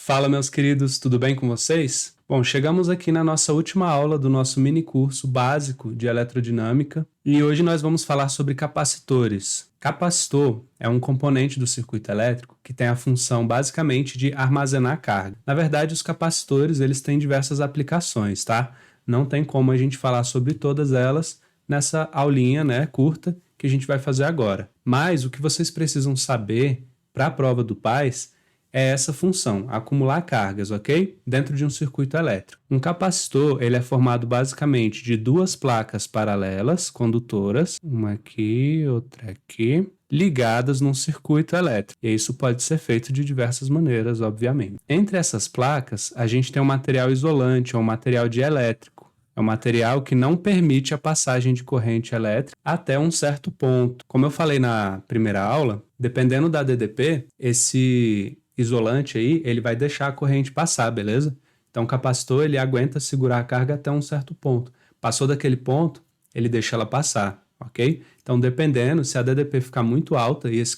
Fala, meus queridos, tudo bem com vocês? Bom, chegamos aqui na nossa última aula do nosso mini curso básico de eletrodinâmica e hoje nós vamos falar sobre capacitores. Capacitor é um componente do circuito elétrico que tem a função basicamente de armazenar carga. Na verdade, os capacitores eles têm diversas aplicações, tá? Não tem como a gente falar sobre todas elas nessa aulinha, curta que a gente vai fazer agora. Mas o que vocês precisam saber para a prova do PAS é essa função, acumular cargas, ok? Dentro de um circuito elétrico. Um capacitor, ele é formado basicamente de duas placas paralelas, condutoras, uma aqui, outra aqui, ligadas num circuito elétrico. E isso pode ser feito de diversas maneiras, obviamente. Entre essas placas, a gente tem um material isolante, ou um material dielétrico. É um material que não permite a passagem de corrente elétrica até um certo ponto. Como eu falei na primeira aula, dependendo da DDP, esse isolante aí, ele vai deixar a corrente passar, beleza? Então o capacitor, ele aguenta segurar a carga até um certo ponto. Passou daquele ponto, ele deixa ela passar, ok? Então dependendo, se a DDP ficar muito alta e esse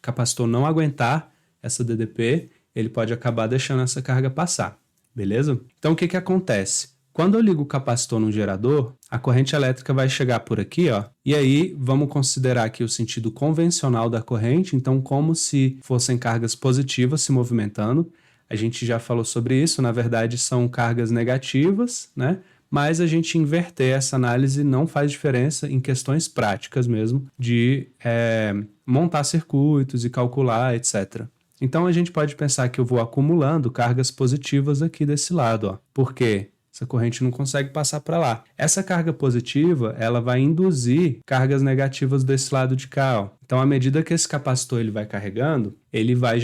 capacitor não aguentar essa DDP, ele pode acabar deixando essa carga passar, beleza? Então o que acontece? Quando eu ligo o capacitor no gerador, a corrente elétrica vai chegar por aqui, ó, e aí vamos considerar aqui o sentido convencional da corrente, então como se fossem cargas positivas se movimentando. A gente já falou sobre isso, na verdade são cargas negativas, né? Mas a gente inverter essa análise não faz diferença em questões práticas mesmo, de montar circuitos e calcular, etc. Então a gente pode pensar que eu vou acumulando cargas positivas aqui desse lado, ó. Por quê? Essa corrente não consegue passar para lá. Essa carga positiva, ela vai induzir cargas negativas desse lado de cá, ó. Então, à medida que esse capacitor ele vai carregando, ele vai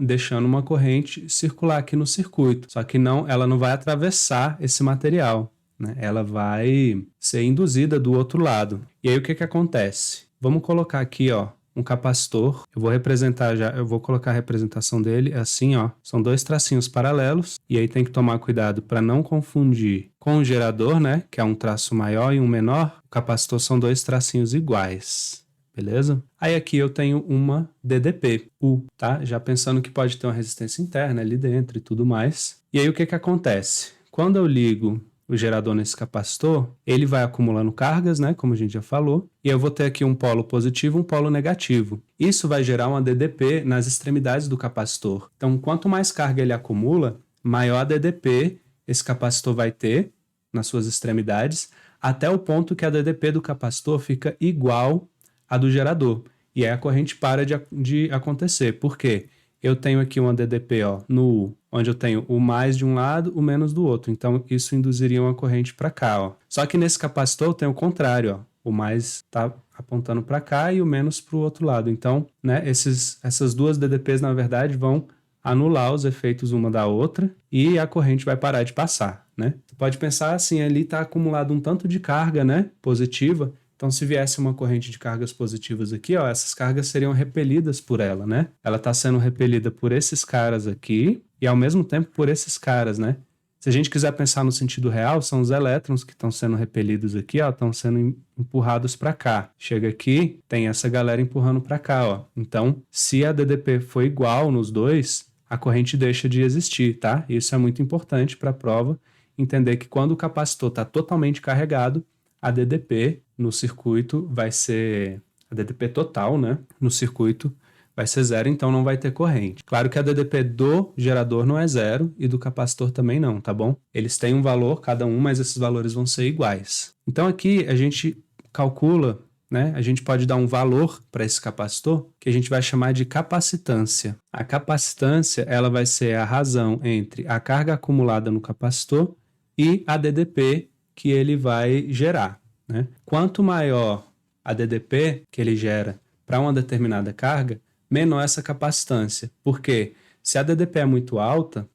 deixando uma corrente circular aqui no circuito. Só que ela não vai atravessar esse material, né? Ela vai ser induzida do outro lado. E aí o que acontece? Vamos colocar aqui, ó, um capacitor. Eu vou colocar a representação dele assim, ó. São dois tracinhos paralelos e aí tem que tomar cuidado para não confundir com o gerador, né, que é um traço maior e um menor. O capacitor são dois tracinhos iguais, beleza? Aí aqui eu tenho uma DDP, U, tá? Já pensando que pode ter uma resistência interna ali dentro e tudo mais. E aí o que acontece? Quando eu ligo o gerador nesse capacitor, ele vai acumulando cargas, né, como a gente já falou, e eu vou ter aqui um polo positivo e um polo negativo. Isso vai gerar uma DDP nas extremidades do capacitor. Então, quanto mais carga ele acumula, maior a DDP esse capacitor vai ter nas suas extremidades, até o ponto que a DDP do capacitor fica igual à do gerador. E aí a corrente para de acontecer. Por quê? Eu tenho aqui uma DDP, ó, no U, onde eu tenho o mais de um lado, o menos do outro. Então, isso induziria uma corrente para cá, ó. Só que nesse capacitor eu tenho o contrário, ó. O mais está apontando para cá e o menos para o outro lado. Então, né, essas duas DDPs, na verdade, vão anular os efeitos uma da outra e a corrente vai parar de passar, né? Você pode pensar assim, ali está acumulado um tanto de carga, né, positiva. Então, se viesse uma corrente de cargas positivas aqui, ó, essas cargas seriam repelidas por ela, né? Ela está sendo repelida por esses caras aqui e, ao mesmo tempo, por esses caras, né? Se a gente quiser pensar no sentido real, são os elétrons que estão sendo repelidos aqui, ó, estão sendo empurrados para cá. Chega aqui, tem essa galera empurrando para cá, ó. Então, se a DDP for igual nos dois, a corrente deixa de existir, tá? Isso é muito importante para a prova, entender que quando o capacitor está totalmente carregado, a DDP no circuito vai ser, a DDP total, né, no circuito vai ser zero, então não vai ter corrente. Claro que a DDP do gerador não é zero e do capacitor também não, tá bom? Eles têm um valor, cada um, mas esses valores vão ser iguais. Então aqui a gente calcula, né, a gente pode dar um valor para esse capacitor que a gente vai chamar de capacitância. A capacitância, ela vai ser a razão entre a carga acumulada no capacitor e a DDP que ele vai gerar, né? Quanto maior a DDP que ele gera para uma determinada carga, menor essa capacitância. Por quê? Se a DDP é muito alta,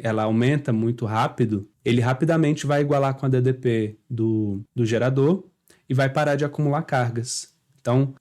ela aumenta muito rápido, ele rapidamente vai igualar com a DDP do gerador e vai parar de acumular cargas. Então,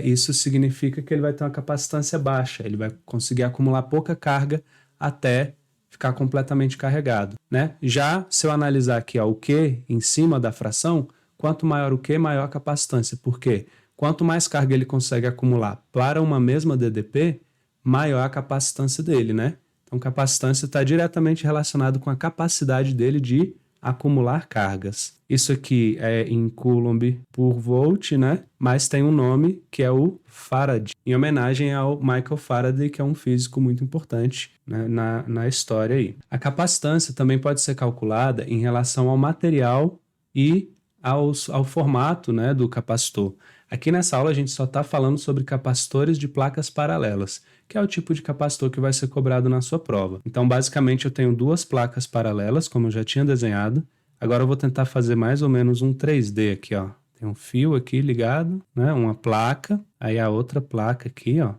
isso significa que ele vai ter uma capacitância baixa, ele vai conseguir acumular pouca carga até ficar completamente carregado, né? Já se eu analisar aqui ó, o Q em cima da fração, quanto maior o Q, maior a capacitância. Por quê? Quanto mais carga ele consegue acumular para uma mesma DDP, maior a capacitância dele, né? Então, capacitância está diretamente relacionado com a capacidade dele de acumular cargas. Isso aqui é em Coulomb por volt, né? Mas tem um nome que é o Faraday, em homenagem ao Michael Faraday, que é um físico muito importante, né, na história aí. A capacitância também pode ser calculada em relação ao material e ao formato, né, do capacitor. Aqui nessa aula a gente só está falando sobre capacitores de placas paralelas, que é o tipo de capacitor que vai ser cobrado na sua prova. Então, basicamente, eu tenho duas placas paralelas, como eu já tinha desenhado. Agora eu vou tentar fazer mais ou menos um 3D aqui, ó. Tem um fio aqui ligado, né? Uma placa, aí a outra placa aqui, ó.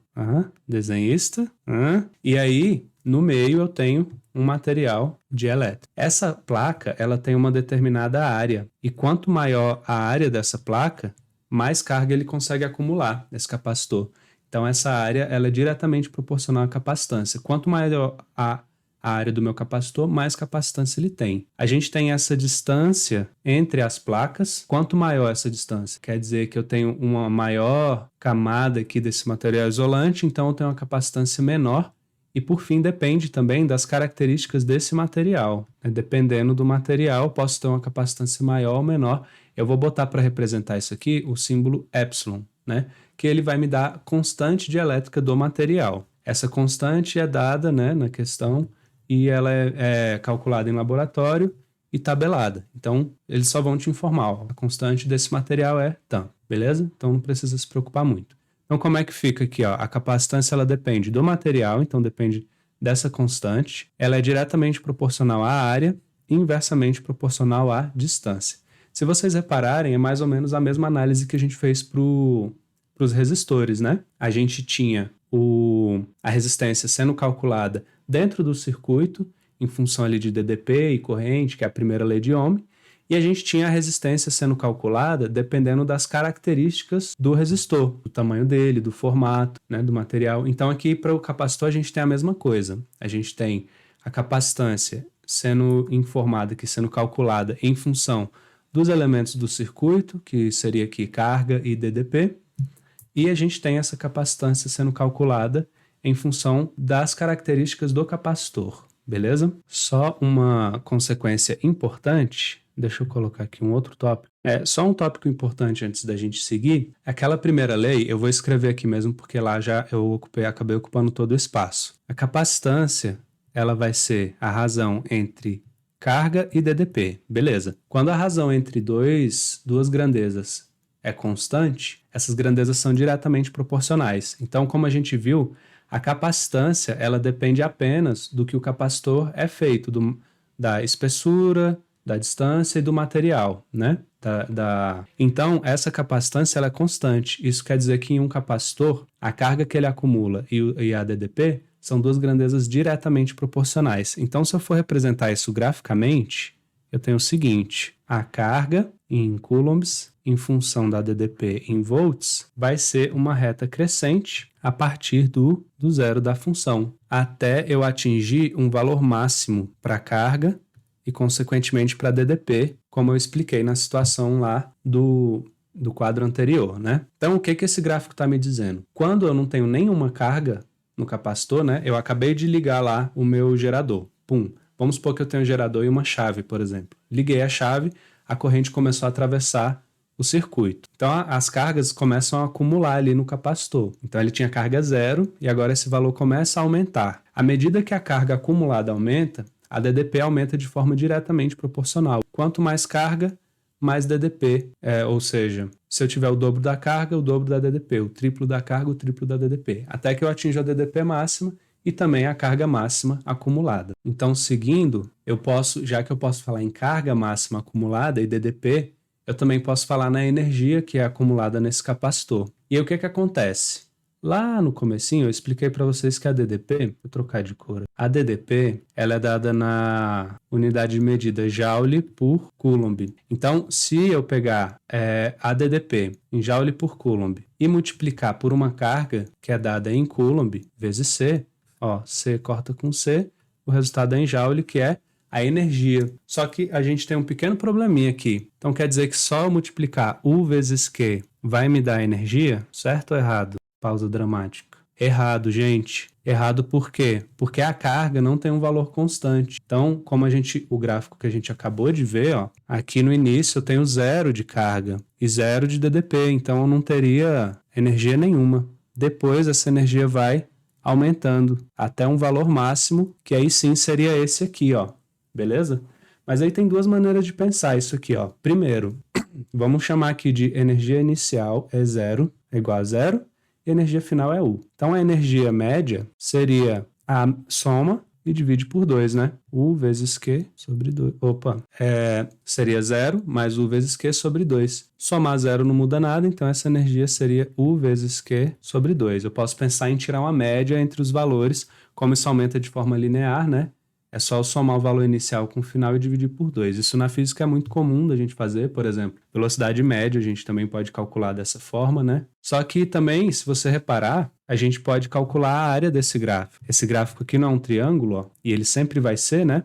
Desenhista. E aí, no meio eu tenho um material dielétrico. Essa placa, ela tem uma determinada área. E quanto maior a área dessa placa, mais carga ele consegue acumular, esse capacitor. Então, essa área ela é diretamente proporcional à capacitância. Quanto maior a área do meu capacitor, mais capacitância ele tem. A gente tem essa distância entre as placas. Quanto maior essa distância, quer dizer que eu tenho uma maior camada aqui desse material isolante, então eu tenho uma capacitância menor. E, por fim, depende também das características desse material. Dependendo do material, posso ter uma capacitância maior ou menor. Eu vou botar para representar isso aqui o símbolo epsilon, né? Que ele vai me dar constante dielétrica do material. Essa constante é dada, né, na questão e ela é calculada em laboratório e tabelada. Então, eles só vão te informar, ó, a constante desse material é tanto, beleza? Então, não precisa se preocupar muito. Então, como é que fica aqui, ó? A capacitância ela depende do material, então depende dessa constante. Ela é diretamente proporcional à área e inversamente proporcional à distância. Se vocês repararem, é mais ou menos a mesma análise que a gente fez para os resistores, né? A gente tinha a resistência sendo calculada dentro do circuito, em função ali de DDP e corrente, que é a primeira lei de Ohm, e a gente tinha a resistência sendo calculada dependendo das características do resistor, do tamanho dele, do formato, né, do material. Então aqui para o capacitor a gente tem a mesma coisa. A gente tem a capacitância sendo informada, aqui sendo calculada em função dos elementos do circuito, que seria aqui carga e DDP, e a gente tem essa capacitância sendo calculada em função das características do capacitor, beleza? Só uma consequência importante, deixa eu colocar aqui um outro tópico. Só um tópico importante antes da gente seguir. Aquela primeira lei, eu vou escrever aqui mesmo, porque lá já eu acabei ocupando todo o espaço. A capacitância, ela vai ser a razão entre carga e DDP, beleza. Quando a razão entre duas grandezas é constante, essas grandezas são diretamente proporcionais. Então, como a gente viu, a capacitância ela depende apenas do que o capacitor é feito, da espessura, da distância e do material, né? Então, essa capacitância ela é constante. Isso quer dizer que em um capacitor, a carga que ele acumula e a DDP são duas grandezas diretamente proporcionais. Então, se eu for representar isso graficamente, eu tenho o seguinte: a carga em coulombs em função da DDP em volts vai ser uma reta crescente a partir do zero da função, até eu atingir um valor máximo para a carga e, consequentemente, para a DDP, como eu expliquei na situação lá do quadro anterior, né? Então, o que esse gráfico está me dizendo? Quando eu não tenho nenhuma carga no capacitor, né? Eu acabei de ligar lá o meu gerador. Pum! Vamos supor que eu tenho um gerador e uma chave, por exemplo. Liguei a chave, a corrente começou a atravessar o circuito. Então, as cargas começam a acumular ali no capacitor. Então, ele tinha carga zero e agora esse valor começa a aumentar. À medida que a carga acumulada aumenta, a DDP aumenta de forma diretamente proporcional. Quanto mais carga, mais DDP. Ou seja, se eu tiver o dobro da carga, o dobro da DDP. O triplo da carga, o triplo da DDP. Até que eu atinja a DDP máxima e também a carga máxima acumulada. Então, seguindo, já que eu posso falar em carga máxima acumulada e DDP, eu também posso falar na energia que é acumulada nesse capacitor. E aí o que acontece? Lá no comecinho eu expliquei para vocês que a DDP, vou trocar de cor, a DDP ela é dada na unidade de medida Joule por Coulomb. Então, se eu pegar a DDP em Joule por Coulomb e multiplicar por uma carga que é dada em Coulomb vezes C, ó, C corta com C, o resultado é em Joule, que é a energia. Só que a gente tem um pequeno probleminha aqui. Então quer dizer que só eu multiplicar U vezes Q vai me dar energia? Certo ou errado? Pausa dramática. Errado, gente. Errado por quê? Porque a carga não tem um valor constante. Então, como o gráfico que a gente acabou de ver, ó, aqui no início eu tenho 0 de carga e 0 de DDP, então eu não teria energia nenhuma. Depois essa energia vai aumentando até um valor máximo, que aí sim seria esse aqui, ó. Beleza? Mas aí tem duas maneiras de pensar isso aqui, ó. Primeiro, vamos chamar aqui de energia inicial é 0, é igual a 0, e a energia final é U. Então, a energia média seria a soma e divide por 2, né? U vezes Q sobre 2. Seria 0 mais U vezes Q sobre 2. Somar 0 não muda nada, então essa energia seria U vezes Q sobre 2. Eu posso pensar em tirar uma média entre os valores, como isso aumenta de forma linear, né? É só eu somar o valor inicial com o final e dividir por 2. Isso na física é muito comum da gente fazer, por exemplo. Velocidade média a gente também pode calcular dessa forma, né? Só que também, se você reparar, a gente pode calcular a área desse gráfico. Esse gráfico aqui não é um triângulo, ó, e ele sempre vai ser, né?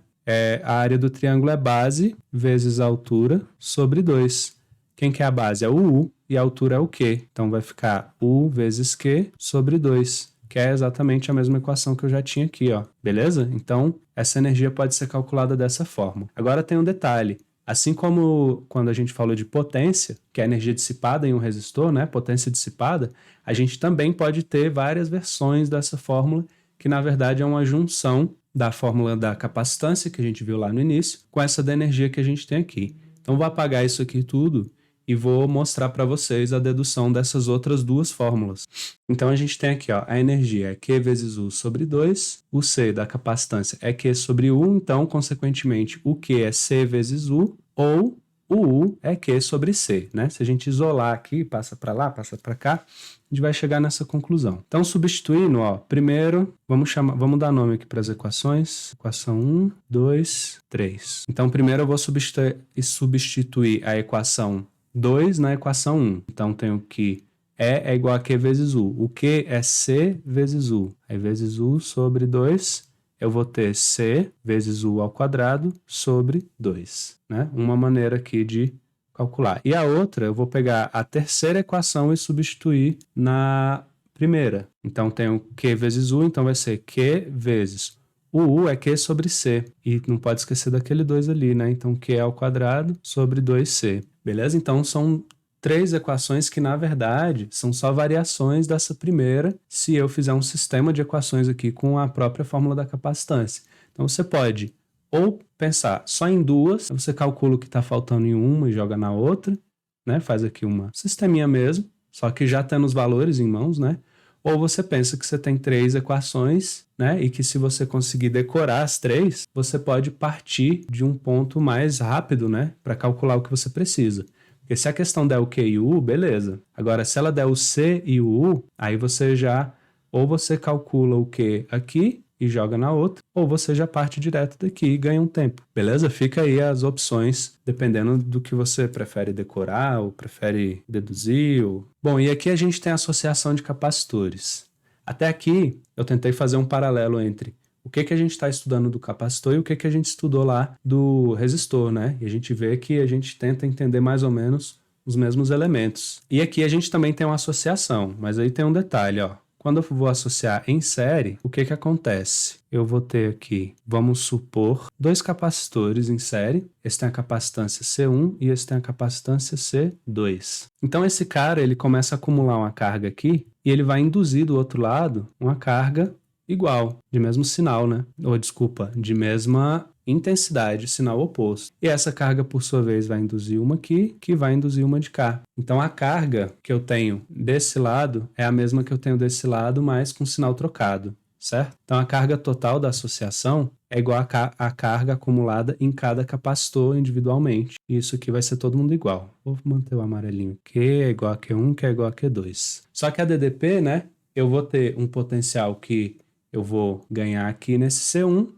A área do triângulo é base vezes a altura sobre 2. Quem que é a base? É o U e a altura é o Q. Então vai ficar U vezes Q sobre 2. Que é exatamente a mesma equação que eu já tinha aqui, ó. Beleza? Então, essa energia pode ser calculada dessa forma. Agora tem um detalhe. Assim como quando a gente falou de potência, que é a energia dissipada em um resistor, né? Potência dissipada, a gente também pode ter várias versões dessa fórmula, que na verdade é uma junção da fórmula da capacitância, que a gente viu lá no início, com essa da energia que a gente tem aqui. Então, vou apagar isso aqui tudo e vou mostrar para vocês a dedução dessas outras duas fórmulas. Então, a gente tem aqui, ó, a energia é Q vezes U sobre 2, o C da capacitância é Q sobre U, então, consequentemente, o Q é C vezes U, ou o U é Q sobre C, né? Se a gente isolar aqui, passa para lá, passa para cá, a gente vai chegar nessa conclusão. Então, substituindo, ó, primeiro, vamos dar nome aqui para as equações. Equação 1, 2, 3. Então, primeiro eu vou substituir a equação 2 na equação 1. Então, tenho que E é igual a Q vezes U. O Q é C vezes U. Aí, vezes U sobre 2, eu vou ter C vezes U ao quadrado sobre 2. Né? Uma maneira aqui de calcular. E a outra, eu vou pegar a terceira equação e substituir na primeira. Então, tenho Q vezes U, então vai ser Q vezes o U é Q sobre C. E não pode esquecer daquele 2 ali, né? Então, Q ao quadrado sobre 2C. Beleza? Então, são 3 equações que, na verdade, são só variações dessa primeira, se eu fizer um sistema de equações aqui com a própria fórmula da capacitância. Então, você pode ou pensar só em duas, você calcula o que está faltando em uma e joga na outra, né? Faz aqui uma sisteminha mesmo, só que já tendo os valores em mãos, né? Ou você pensa que você tem 3 equações, né? E que se você conseguir decorar as 3, você pode partir de um ponto mais rápido, né? Para calcular o que você precisa. Porque se a questão der o Q e o U, beleza. Agora, se ela der o C e o U, aí você já... Ou você calcula o Q aqui e joga na outra, ou você já parte direto daqui e ganha um tempo. Beleza? Fica aí as opções, dependendo do que você prefere decorar ou prefere deduzir. Bom, e aqui a gente tem a associação de capacitores. Até aqui, eu tentei fazer um paralelo entre o que a gente está estudando do capacitor e o que a gente estudou lá do resistor, né? E a gente vê que a gente tenta entender mais ou menos os mesmos elementos. E aqui a gente também tem uma associação, mas aí tem um detalhe, ó. Quando eu vou associar em série, o que acontece? Eu vou ter aqui, vamos supor, 2 capacitores em série. Esse tem a capacitância C1 e esse tem a capacitância C2. Então, esse cara, ele começa a acumular uma carga aqui e ele vai induzir do outro lado uma carga igual, de mesmo sinal, né? Ou, desculpa, de mesma intensidade, sinal oposto. E essa carga, por sua vez, vai induzir uma aqui, que vai induzir uma de cá. Então, a carga que eu tenho desse lado é a mesma que eu tenho desse lado, mas com sinal trocado, certo? Então, a carga total da associação é igual à carga acumulada em cada capacitor individualmente. E isso aqui vai ser todo mundo igual. Vou manter o amarelinho. Q é igual a Q1, que é igual a Q2. Só que a DDP, né? Eu vou ter um potencial que eu vou ganhar aqui nesse C1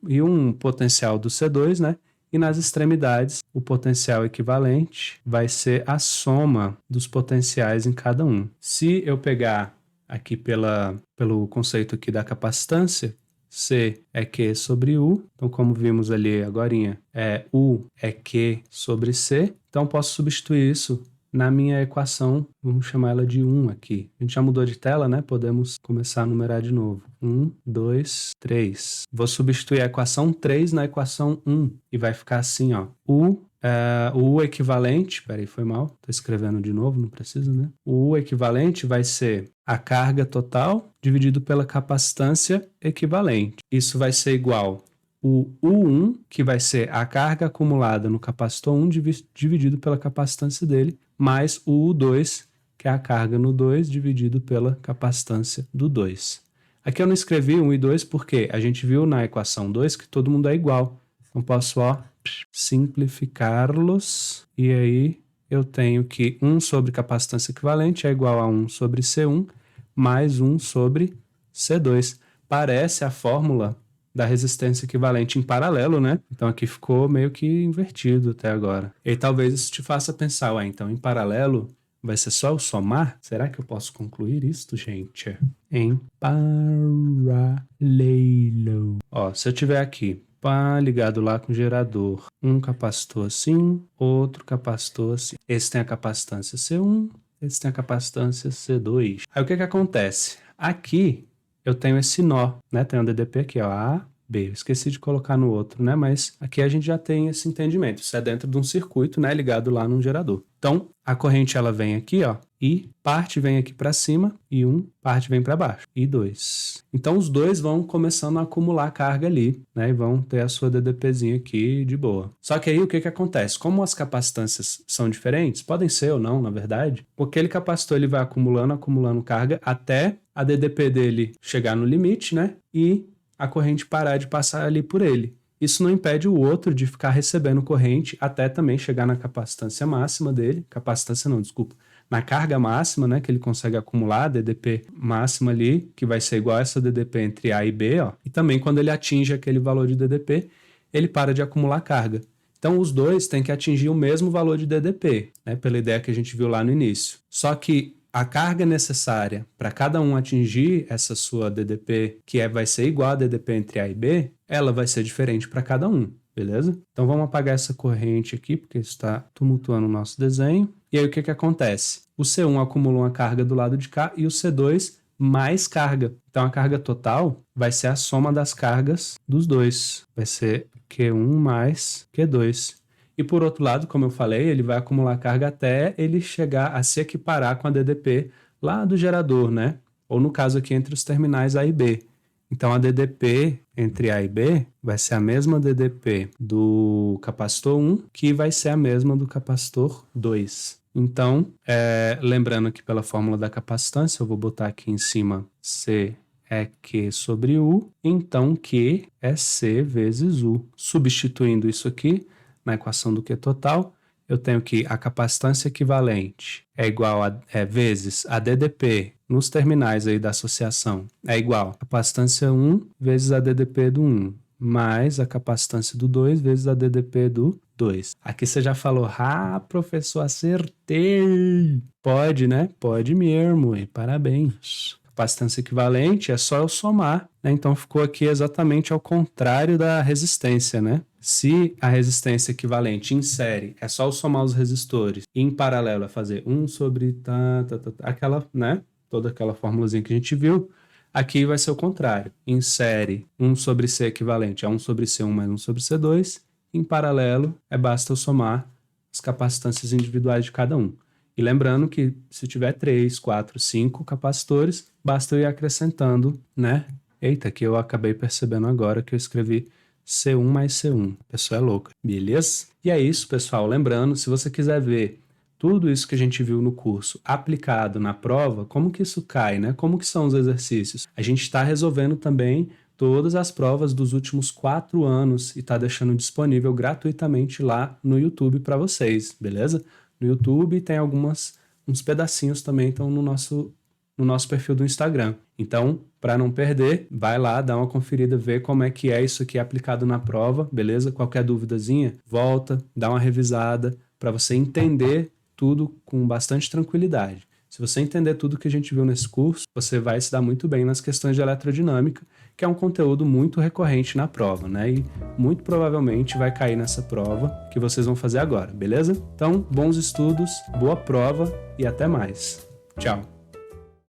e um potencial do C2, né? E nas extremidades, o potencial equivalente vai ser a soma dos potenciais em cada um. Se eu pegar aqui pelo conceito aqui da capacitância, C é Q sobre U. Então, como vimos ali agorinha, U é Q sobre C. Então, posso substituir isso na minha equação, vamos chamar ela de 1 aqui. A gente já mudou de tela, né? Podemos começar a numerar de novo. 1, 2, 3. Vou substituir a equação 3 na equação 1 e vai ficar assim, ó. O U equivalente, peraí, foi mal, tô escrevendo de novo, não precisa, né? O U equivalente vai ser a carga total dividido pela capacitância equivalente. Isso vai ser igual o U1, que vai ser a carga acumulada no capacitor 1 dividido pela capacitância dele, mais o U2, que é a carga no 2 dividido pela capacitância do 2. Aqui eu não escrevi 1 e 2 porque a gente viu na equação 2 que todo mundo é igual. Então posso, ó, simplificá-los, e aí eu tenho que 1 sobre capacitância equivalente é igual a 1 sobre C1 mais 1 sobre C2. Parece a fórmula da resistência equivalente em paralelo, né? Então aqui ficou meio que invertido até agora. E talvez isso te faça pensar, ué, então em paralelo vai ser só eu somar? Será que eu posso concluir isto, gente? Em paralelo. Ó, se eu tiver aqui pá, ligado lá com o gerador, um capacitor assim, outro capacitor assim. Esse tem a capacitância C1, esse tem a capacitância C2. Aí o que que acontece? Aqui eu tenho esse nó, né? Tem um DDP aqui, ó, A, B. Eu esqueci de colocar no outro, né? Mas aqui a gente já tem esse entendimento. Isso é dentro de um circuito, né? Ligado lá num gerador. Então, a corrente, ela vem aqui, ó, e parte vem aqui para cima, e parte vem para baixo, e 2. Então, os dois vão começando a acumular carga ali, né? E vão ter a sua DDPzinha aqui de boa. Só que aí, o que que acontece? Como as capacitâncias são diferentes, podem ser ou não, na verdade, aquele capacitor, ele vai acumulando carga até a DDP dele chegar no limite, né? E a corrente parar de passar ali por ele. Isso não impede o outro de ficar recebendo corrente até também chegar na capacitância máxima dele. Capacitância não, desculpa. Na carga máxima, né, que ele consegue acumular, a DDP máxima ali, que vai ser igual a essa DDP entre A e B, ó. E também quando ele atinge aquele valor de DDP, ele para de acumular carga. Então os dois têm que atingir o mesmo valor de DDP, né, pela ideia que a gente viu lá no início. Só que a carga necessária para cada um atingir essa sua DDP, que vai ser igual a DDP entre A e B, ela vai ser diferente para cada um, beleza? Então vamos apagar essa corrente aqui, porque isso está tumultuando o nosso desenho. E aí o que que acontece? O C1 acumula uma carga do lado de cá e o C2 mais carga. Então a carga total vai ser a soma das cargas dos dois. Vai ser Q1 mais Q2. E por outro lado, como eu falei, ele vai acumular carga até ele chegar a se equiparar com a DDP lá do gerador, né? Ou no caso aqui entre os terminais A e B. Então a DDP entre A e B vai ser a mesma DDP do capacitor 1, que vai ser a mesma do capacitor 2. Então, lembrando aqui pela fórmula da capacitância, eu vou botar aqui em cima C é Q sobre U, então Q é C vezes U. Substituindo isso aqui na equação do Q total, eu tenho que a capacitância equivalente é igual a vezes a DDP nos terminais aí da associação é igual a capacitância 1 vezes a DDP do 1 mais a capacitância do 2 vezes a DDP do 2. Aqui você já falou, professor, acertei! Pode, né? Pode mesmo, e parabéns. Capacitância equivalente é só eu somar, né? Então ficou aqui exatamente ao contrário da resistência, né? Se a resistência equivalente em série é só eu somar os resistores e em paralelo é fazer 1 sobre aquela, né? Toda aquela formulazinha que a gente viu, aqui vai ser o contrário. Em série, 1 sobre C equivalente a 1 sobre C1 mais 1 sobre C2. Em paralelo, basta eu somar as capacitâncias individuais de cada um. E lembrando que se tiver 3, 4, 5 capacitores, basta eu ir acrescentando, né? Eita, que eu acabei percebendo agora que eu escrevi C1 mais C1. A pessoa é louca, beleza? E é isso, pessoal. Lembrando, se você quiser ver tudo isso que a gente viu no curso aplicado na prova, como que isso cai, né? Como que são os exercícios? A gente está resolvendo também todas as provas dos últimos 4 anos e está deixando disponível gratuitamente lá no YouTube para vocês, beleza? No YouTube tem uns pedacinhos também estão no nosso perfil do Instagram. Então, para não perder, vai lá, dá uma conferida, vê como é que é isso aqui aplicado na prova, beleza? Qualquer duvidazinha, volta, dá uma revisada para você entender tudo com bastante tranquilidade. Se você entender tudo que a gente viu nesse curso, você vai se dar muito bem nas questões de eletrodinâmica, que é um conteúdo muito recorrente na prova, né? E muito provavelmente vai cair nessa prova que vocês vão fazer agora, beleza? Então, bons estudos, boa prova e até mais. Tchau!